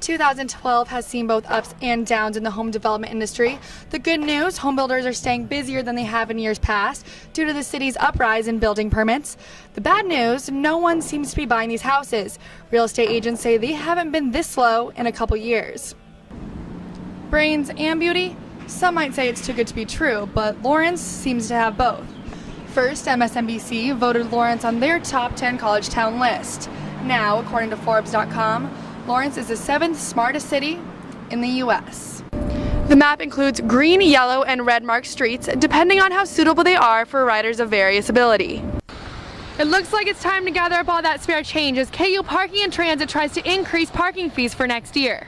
2012 has seen both ups and downs in the home development industry. The good news, home builders are staying busier than they have in years past due to the city's uprise in building permits. The bad news, no one seems to be buying these houses. Real estate agents say they haven't been this slow in a couple years. Brains and beauty? Some might say it's too good to be true, but Lawrence seems to have both. First, MSNBC voted Lawrence on their top 10 college town list. Now, according to Forbes.com, Lawrence is the 7th smartest city in the U.S. The map includes green, yellow, and red marked streets, depending on how suitable they are for riders of various ability. It looks like it's time to gather up all that spare change as KU Parking and Transit tries to increase parking fees for next year.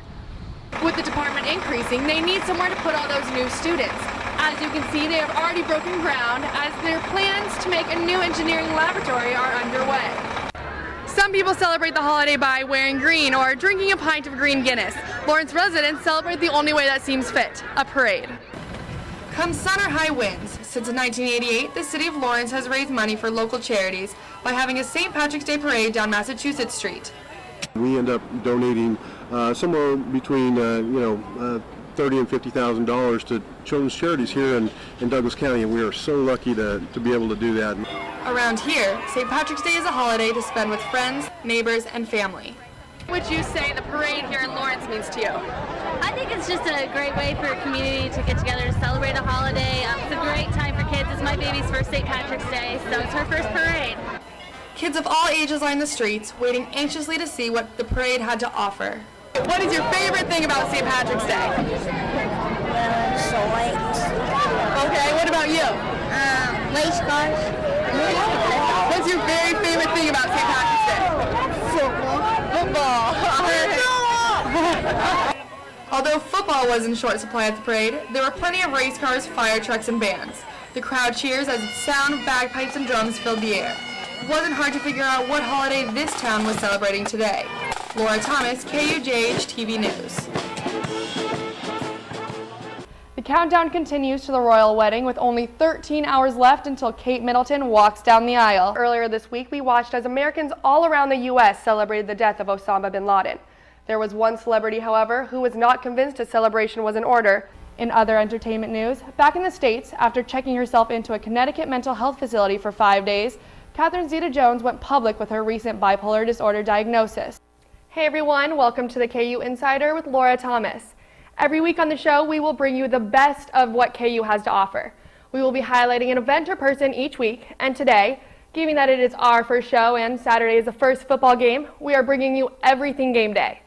With the department increasing, they need somewhere to put all those new students. As you can see, they have already broken ground as their plans to make a new engineering laboratory are underway. Some people celebrate the holiday by wearing green or drinking a pint of green Guinness. Lawrence residents celebrate the only way that seems fit, a parade. Come sun or high winds, since 1988, the city of Lawrence has raised money for local charities by having a St. Patrick's Day parade down Massachusetts Street. We end up donating somewhere between $30,000 and $50,000 to children's charities here in Douglas County, and we are so lucky to be able to do that. Around here, St. Patrick's Day is a holiday to spend with friends, neighbors, and family. What would you say the parade here in Lawrence means to you? I think it's just a great way for a community to get together to celebrate a holiday. It's a great time for kids. It's my baby's first St. Patrick's Day, so it's her first parade. Kids of all ages line the streets, waiting anxiously to see what the parade had to offer. What is your favorite thing about St. Patrick's Day? So lights. Okay, what about you? Race cars. What's your very favorite thing about St. Patrick's Day? Football. Although football was in short supply at the parade, there were plenty of race cars, fire trucks, and bands. The crowd cheers as the sound of bagpipes and drums filled the air. It wasn't hard to figure out what holiday this town was celebrating today. Laura Thomas, KUJH TV News. The countdown continues to the royal wedding with only 13 hours left until Kate Middleton walks down the aisle. Earlier this week, we watched as Americans all around the U.S. celebrated the death of Osama bin Laden. There was one celebrity, however, who was not convinced a celebration was in order. In other entertainment news, back in the States, after checking herself into a Connecticut mental health facility for 5 days, Catherine Zeta-Jones went public with her recent bipolar disorder diagnosis. Hey everyone, welcome to the KU Insider with Laura Thomas. Every week on the show, we will bring you the best of what KU has to offer. We will be highlighting an event or person each week, and today, given that it is our first show and Saturday is the first football game, we are bringing you everything game day.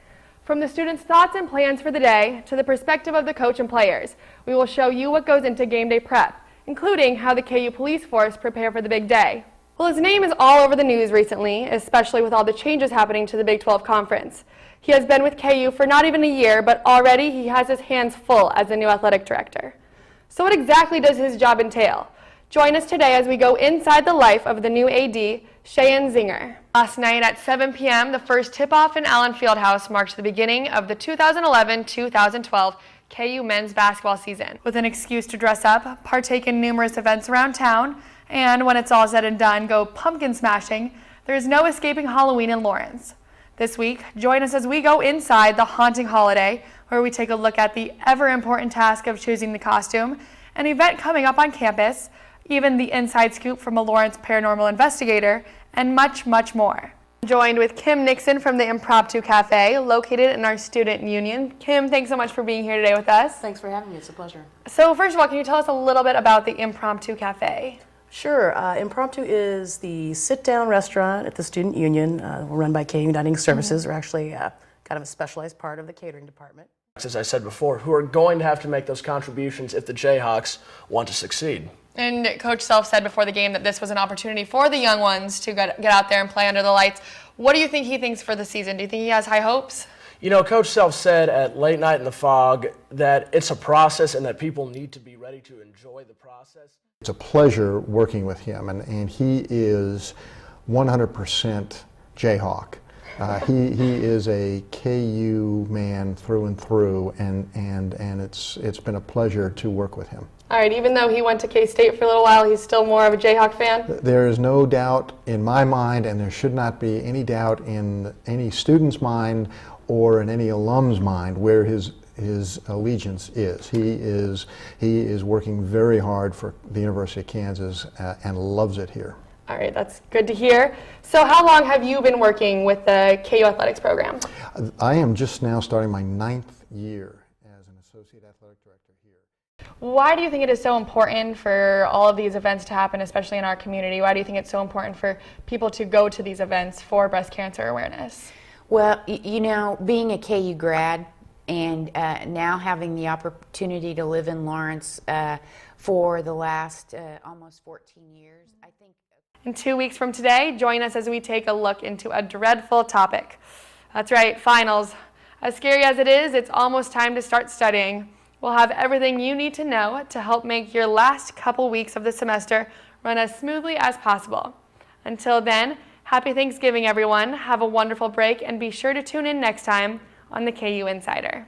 From the students' thoughts and plans for the day to the perspective of the coach and players, we will show you what goes into game day prep, including how the KU police force prepare for the big day. Well, his name is all over the news recently, especially with all the changes happening to the Big 12 Conference. He has been with KU for not even a year, but already he has his hands full as the new athletic director. So what exactly does his job entail? Join us today as we go inside the life of the new AD, Cheyenne Zinger. Last night at 7 p.m., the first tip-off in Allen Fieldhouse marked the beginning of the 2011-2012 KU men's basketball season. With an excuse to dress up, partake in numerous events around town, and when it's all said and done, go pumpkin smashing, there is no escaping Halloween in Lawrence. This week, join us as we go inside the haunting holiday, where we take a look at the ever-important task of choosing the costume, an event coming up on campus, even the inside scoop from a Lawrence paranormal investigator, and much, much more. Joined with Kim Nixon from the Impromptu Cafe, located in our student union. Kim, thanks so much for being here today with us. Thanks for having me. It's a pleasure. So first of all, can you tell us a little bit about the Impromptu Cafe? Sure. Impromptu is the sit-down restaurant at the Student Union. We're run by KU Dining Services. We're actually kind of a specialized part of the catering department. As I said before, who are going to have to make those contributions if the Jayhawks want to succeed. And Coach Self said before the game that this was an opportunity for the young ones to get out there and play under the lights. What do you think he thinks for the season? Do you think he has high hopes? You know, Coach Self said at Late Night in the Fog that it's a process and that people need to be ready to enjoy the process. It's a pleasure working with him, and he is 100% Jayhawk. He is a KU man through and through, and it's been a pleasure to work with him. All right, even though he went to K-State for a little while, he's still more of a Jayhawk fan? There is no doubt in my mind, and there should not be any doubt in any student's mind or in any alum's mind where his allegiance is. He is working very hard for the University of Kansas and loves it here. All right, that's good to hear. So how long have you been working with the KU Athletics program? I am just now starting my 9th year as an Associate Athletic Director here. Why do you think it is so important for all of these events to happen, especially in our community? Why do you think it's so important for people to go to these events for breast cancer awareness? Well, you know, being a KU grad and now having the opportunity to live in Lawrence for the last almost 14 years, I think. In 2 weeks from today, join us as we take a look into a dreadful topic. That's right, finals. As scary as it is, it's almost time to start studying. We'll have everything you need to know to help make your last couple weeks of the semester run as smoothly as possible. Until then, happy Thanksgiving, everyone. Have a wonderful break, and be sure to tune in next time on the KU Insider.